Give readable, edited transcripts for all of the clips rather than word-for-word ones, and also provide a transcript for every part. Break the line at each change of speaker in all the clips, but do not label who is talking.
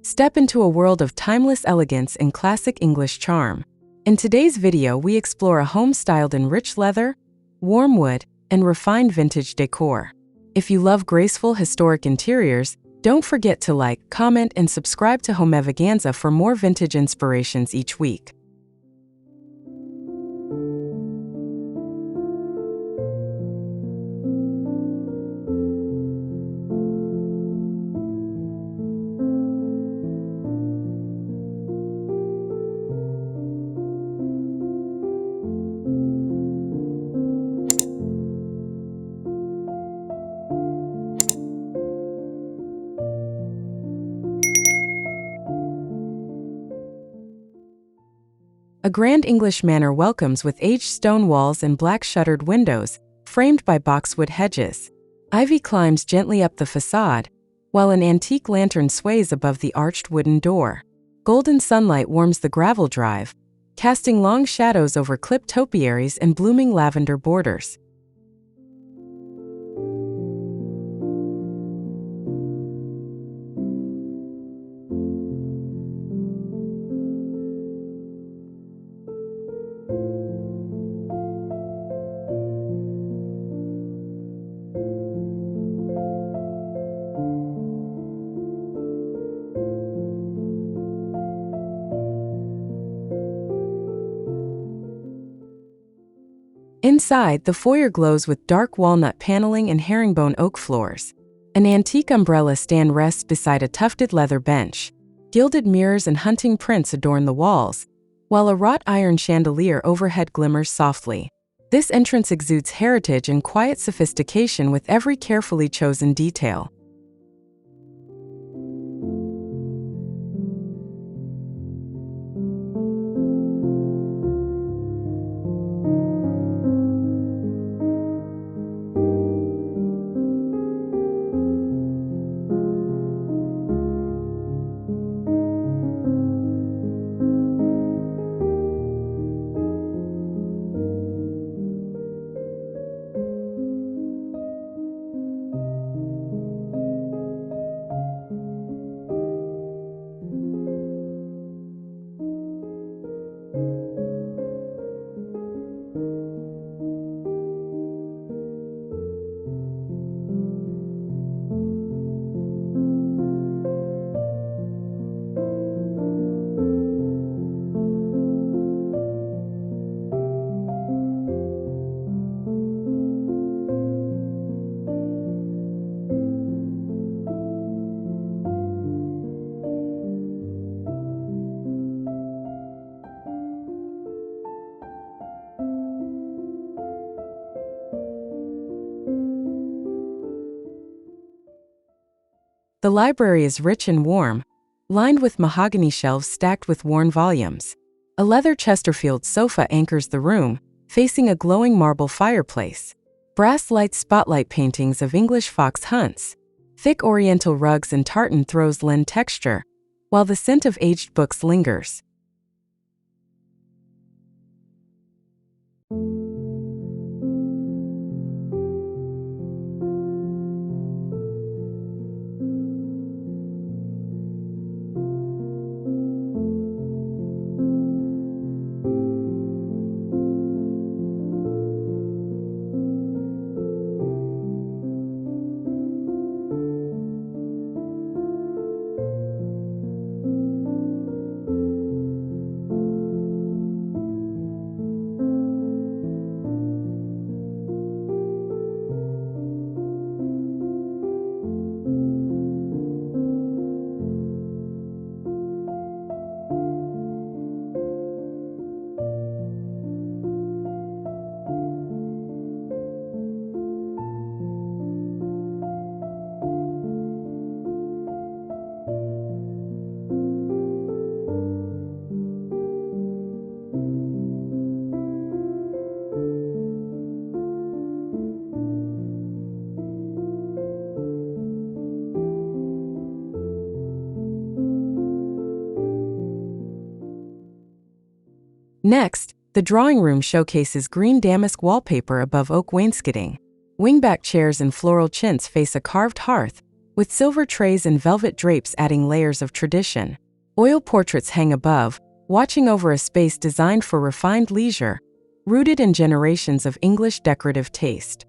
Step into a world of timeless elegance and classic English charm. In today's video, we explore a home styled in rich leather, warm wood, and refined vintage decor. If you love graceful, historic interiors, don't forget to like, comment, and subscribe to Home Elegance for more vintage inspirations each week. A grand English manor welcomes with aged stone walls and black shuttered windows, framed by boxwood hedges. Ivy climbs gently up the facade, while an antique lantern sways above the arched wooden door. Golden sunlight warms the gravel drive, casting long shadows over clipped topiaries and blooming lavender borders. Inside, the foyer glows with dark walnut paneling and herringbone oak floors. An antique umbrella stand rests beside a tufted leather bench. Gilded mirrors and hunting prints adorn the walls, while a wrought iron chandelier overhead glimmers softly. This entrance exudes heritage and quiet sophistication with every carefully chosen detail. The library is rich and warm, lined with mahogany shelves stacked with worn volumes. A leather Chesterfield sofa anchors the room, facing a glowing marble fireplace. Brass light spotlight paintings of English fox hunts. Thick oriental rugs and tartan throws lend texture, while the scent of aged books lingers. Next, the drawing room showcases green damask wallpaper above oak wainscoting. Wingback chairs and floral chintz face a carved hearth, with silver trays and velvet drapes adding layers of tradition. Oil portraits hang above, watching over a space designed for refined leisure, rooted in generations of English decorative taste.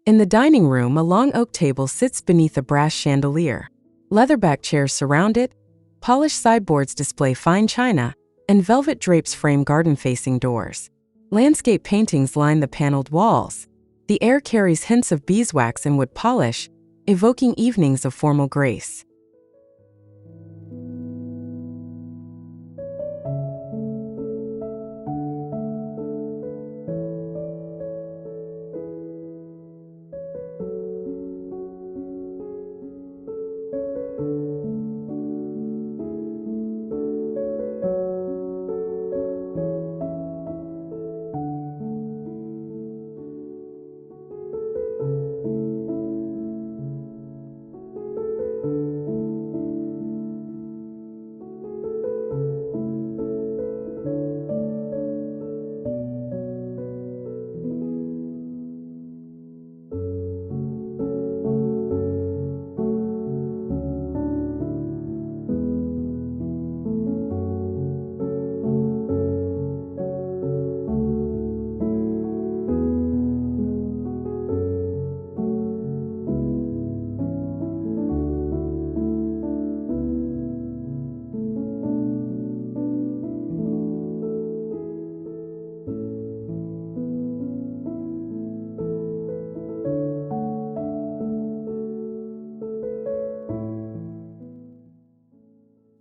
In the dining room, a long oak table sits beneath a brass chandelier. Leatherback chairs surround it, polished sideboards display fine china, and velvet drapes frame garden-facing doors. Landscape paintings line the paneled walls. The air carries hints of beeswax and wood polish, evoking evenings of formal grace.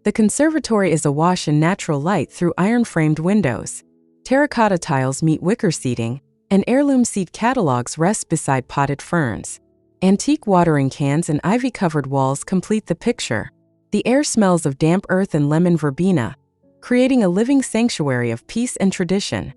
The conservatory is awash in natural light through iron-framed windows. Terracotta tiles meet wicker seating, and heirloom seed catalogs rest beside potted ferns. Antique watering cans and ivy-covered walls complete the picture. The air smells of damp earth and lemon verbena, creating a living sanctuary of peace and tradition.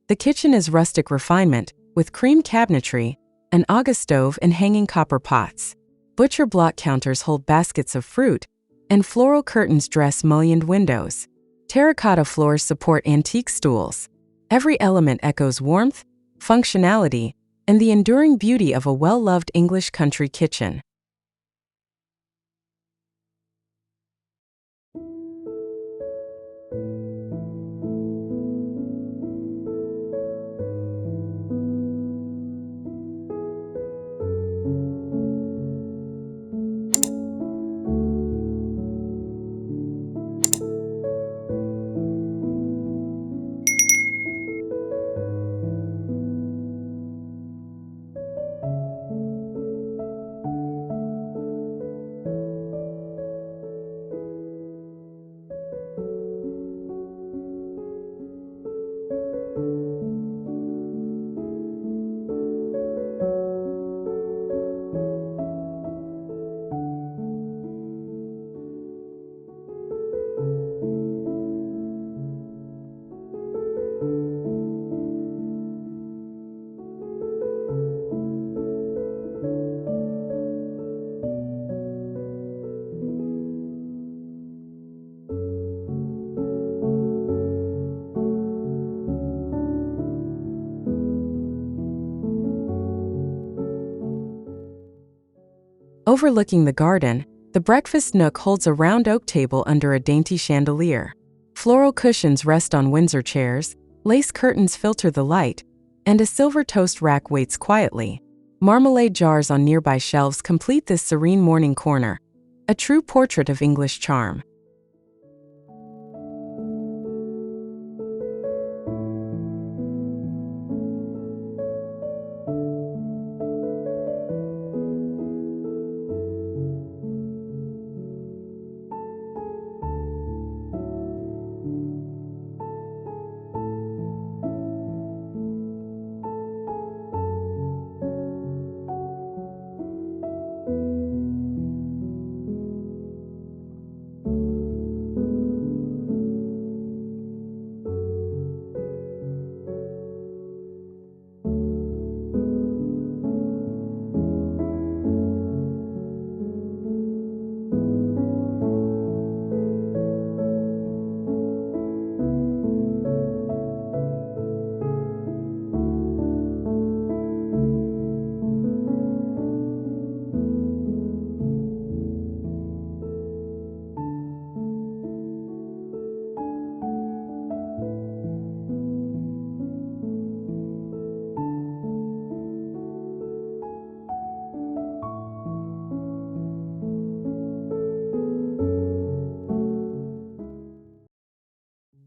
The kitchen is rustic refinement, with cream cabinetry, an Aga stove and hanging copper pots. Butcher block counters hold baskets of fruit, and floral curtains dress mullioned windows. Terracotta floors support antique stools. Every element echoes warmth, functionality, and the enduring beauty of a well-loved English country kitchen. Overlooking the garden, the breakfast nook holds a round oak table under a dainty chandelier. Floral cushions rest on Windsor chairs, lace curtains filter the light, and a silver toast rack waits quietly. Marmalade jars on nearby shelves complete this serene morning corner, a true portrait of English charm.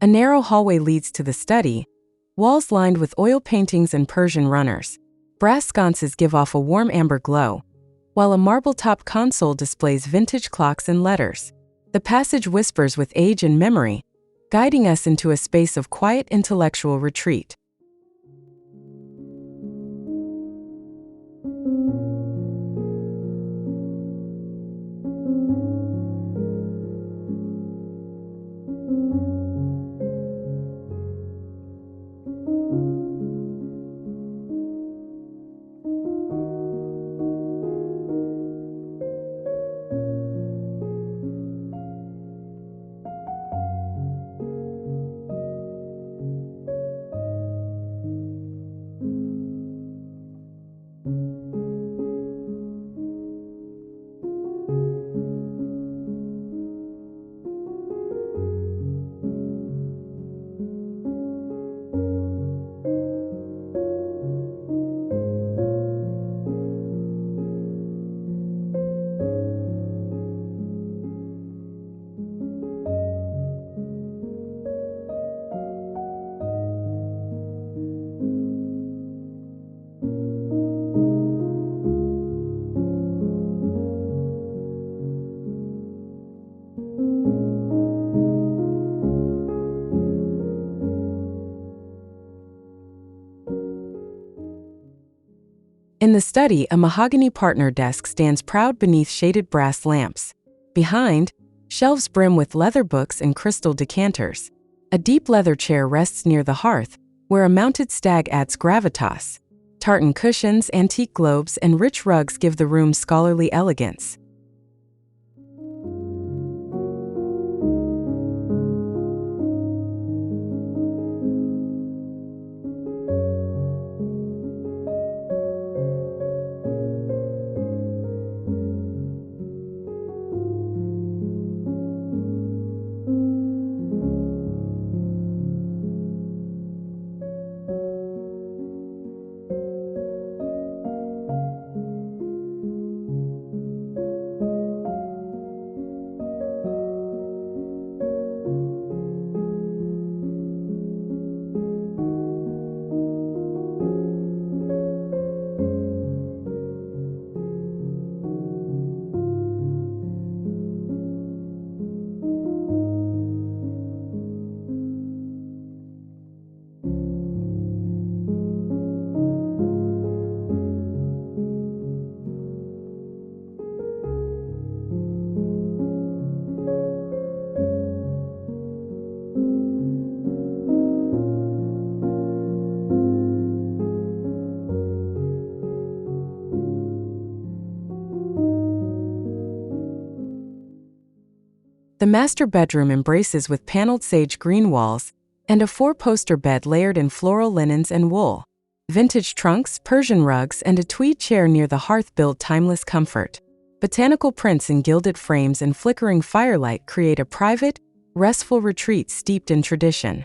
A narrow hallway leads to the study, walls lined with oil paintings and Persian runners. Brass sconces give off a warm amber glow, while a marble-top console displays vintage clocks and letters. The passage whispers with age and memory, guiding us into a space of quiet intellectual retreat. In the study, a mahogany partner desk stands proud beneath shaded brass lamps. Behind, shelves brim with leather books and crystal decanters. A deep leather chair rests near the hearth, where a mounted stag adds gravitas. Tartan cushions, antique globes, and rich rugs give the room scholarly elegance. The master bedroom embraces with paneled sage green walls and a four-poster bed layered in floral linens and wool. Vintage trunks, Persian rugs, and a tweed chair near the hearth build timeless comfort. Botanical prints in gilded frames and flickering firelight create a private, restful retreat steeped in tradition.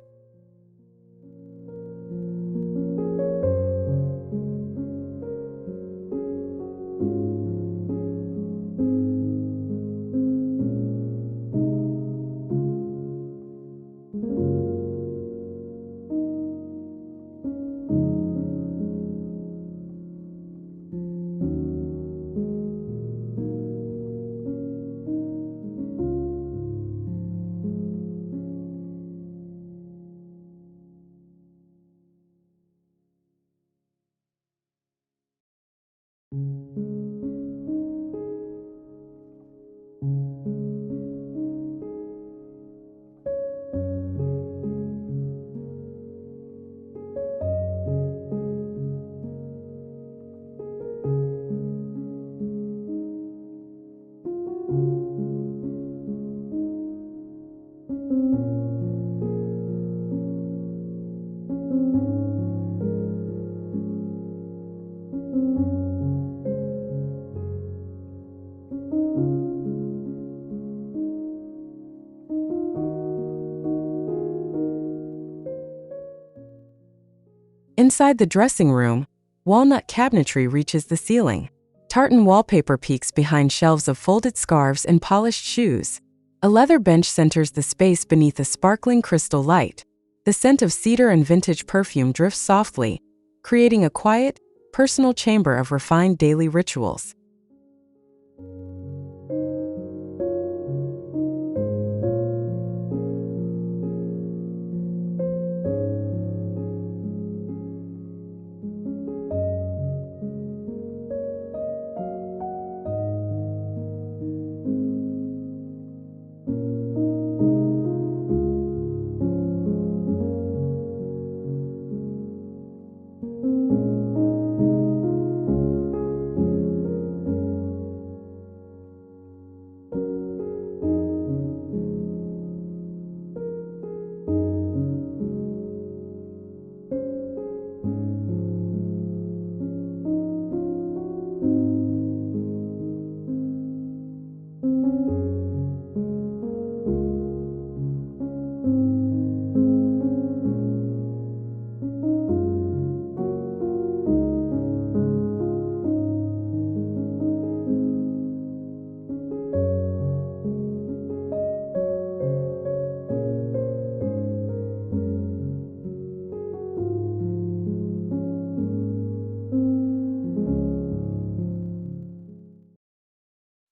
Inside the dressing room, walnut cabinetry reaches the ceiling. Tartan wallpaper peeks behind shelves of folded scarves and polished shoes. A leather bench centers the space beneath a sparkling crystal light. The scent of cedar and vintage perfume drifts softly, creating a quiet, personal chamber of refined daily rituals.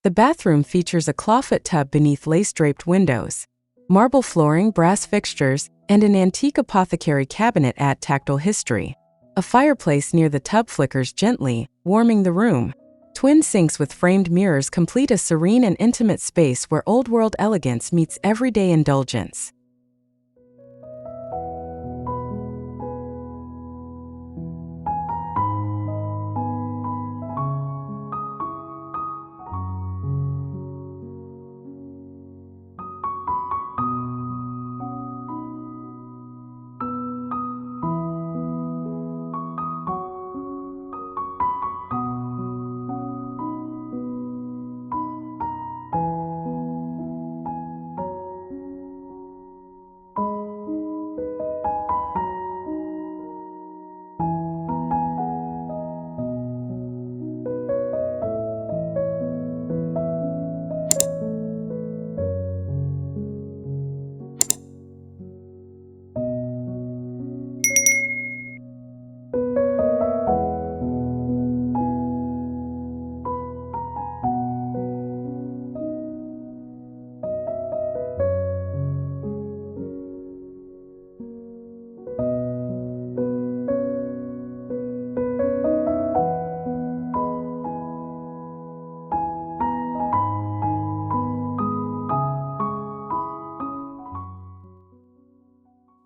The bathroom features a clawfoot tub beneath lace-draped windows. Marble flooring, brass fixtures, and an antique apothecary cabinet add tactile history. A fireplace near the tub flickers gently, warming the room. Twin sinks with framed mirrors complete a serene and intimate space where old-world elegance meets everyday indulgence.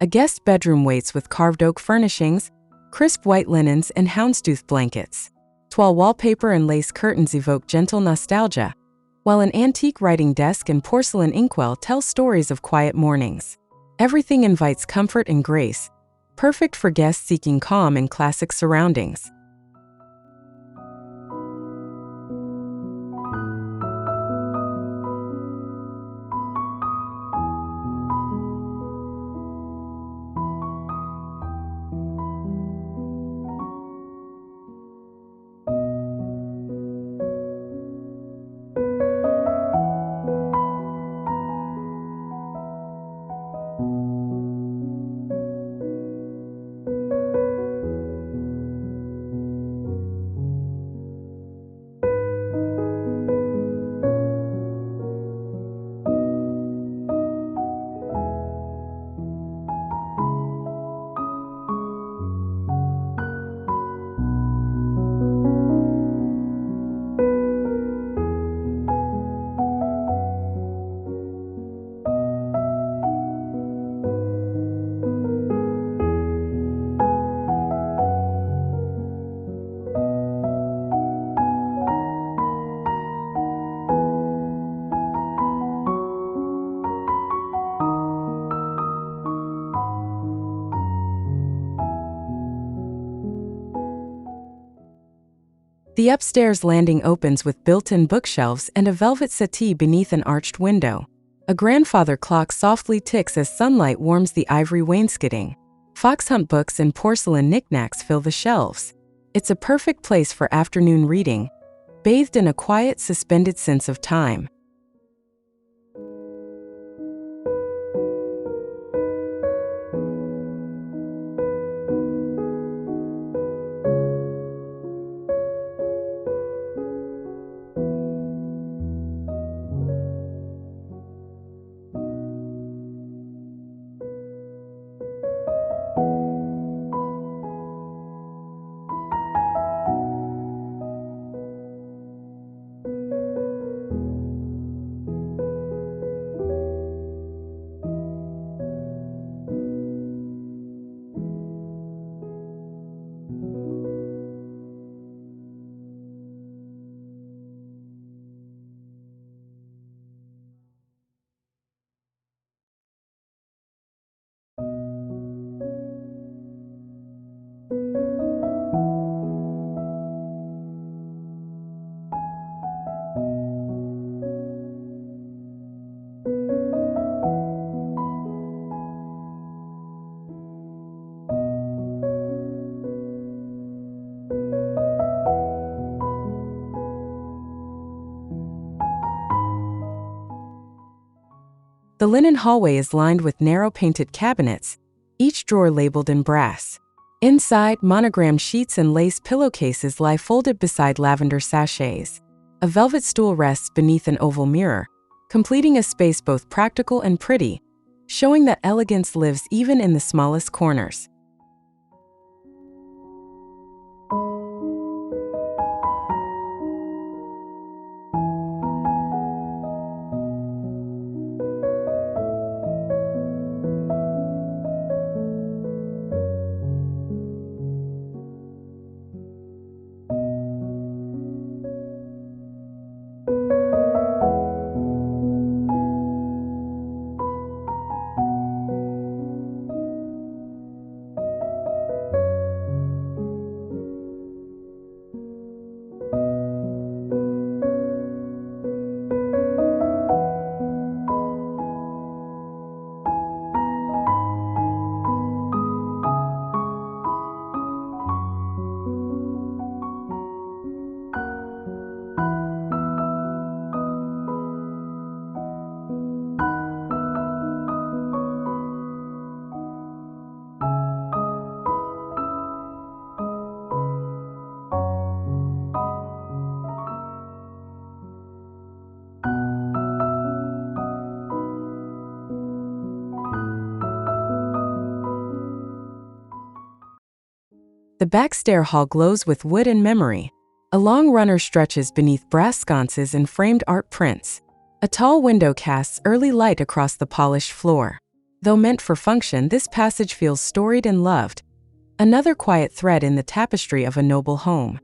A guest bedroom waits with carved oak furnishings, crisp white linens, and houndstooth blankets. Toile wallpaper and lace curtains evoke gentle nostalgia. while an antique writing desk and porcelain inkwell tell stories of quiet mornings. Everything invites comfort and grace, perfect for guests seeking calm in classic surroundings. The upstairs landing opens with built-in bookshelves and a velvet settee beneath an arched window. A grandfather clock softly ticks as sunlight warms the ivory wainscoting. Foxhunt books and porcelain knickknacks fill the shelves. It's a perfect place for afternoon reading, bathed in a quiet, suspended sense of time. The linen hallway is lined with narrow painted cabinets, each drawer labeled in brass. Inside, monogrammed sheets and lace pillowcases lie folded beside lavender sachets. A velvet stool rests beneath an oval mirror, completing a space both practical and pretty, showing that elegance lives even in the smallest corners. The back stair hall glows with wood and memory. A long runner stretches beneath brass sconces and framed art prints. A tall window casts early light across the polished floor. Though meant for function, this passage feels storied and loved, another quiet thread in the tapestry of a noble home.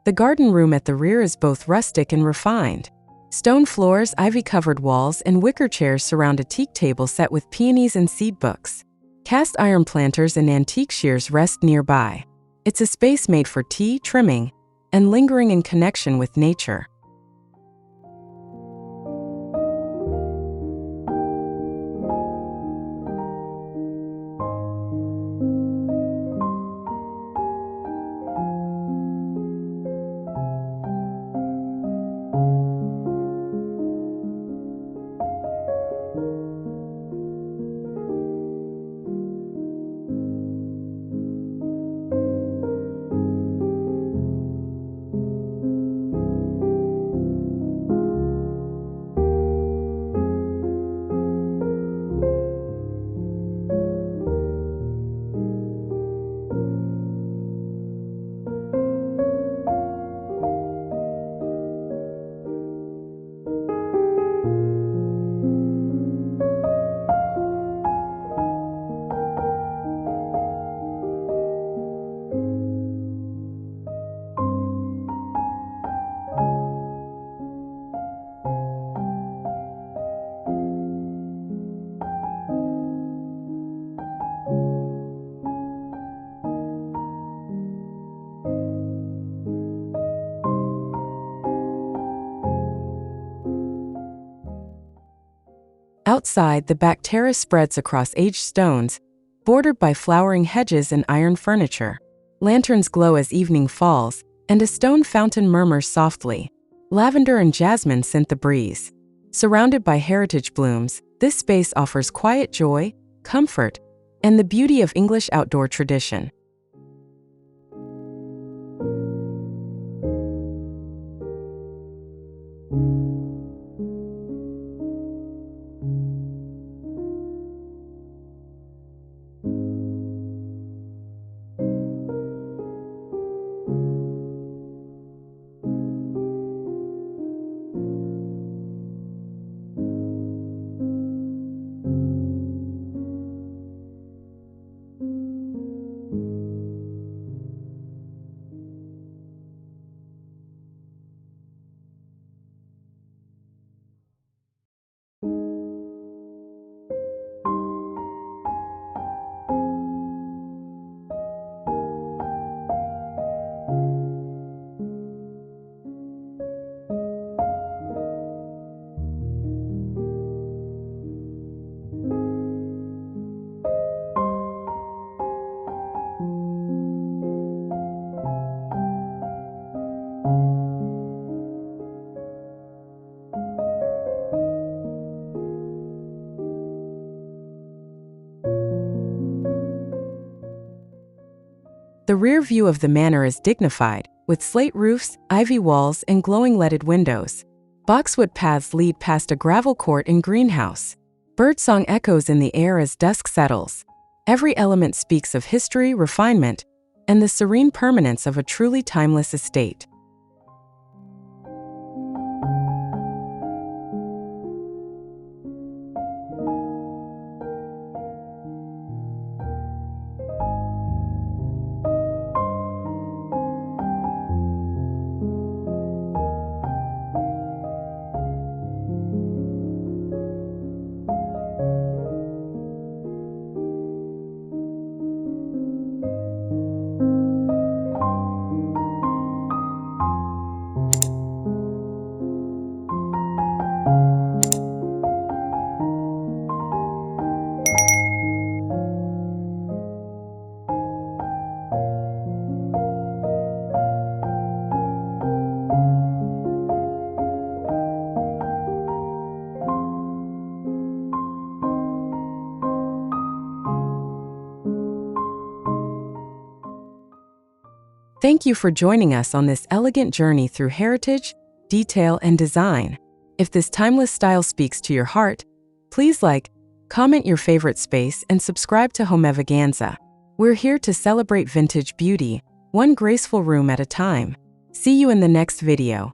The garden room at the rear is both rustic and refined. Stone floors, ivy-covered walls, and wicker chairs surround a teak table set with peonies and seed books. Cast iron planters and antique shears rest nearby. It's a space made for tea, trimming, and lingering in connection with nature. Outside, the back terrace spreads across aged stones, bordered by flowering hedges and iron furniture. Lanterns glow as evening falls, and a stone fountain murmurs softly. Lavender and jasmine scent the breeze. Surrounded by heritage blooms, this space offers quiet joy, comfort, and the beauty of English outdoor tradition. The rear view of the manor is dignified, with slate roofs, ivy walls, and glowing leaded windows. Boxwood paths lead past a gravel court and greenhouse. Birdsong echoes in the air as dusk settles. Every element speaks of history, refinement, and the serene permanence of a truly timeless estate. Thank you for joining us on this elegant journey through heritage, detail, and design. If this timeless style speaks to your heart, please like, comment your favorite space, and subscribe to Homevaganza. We're here to celebrate vintage beauty, one graceful room at a time. See you in the next video.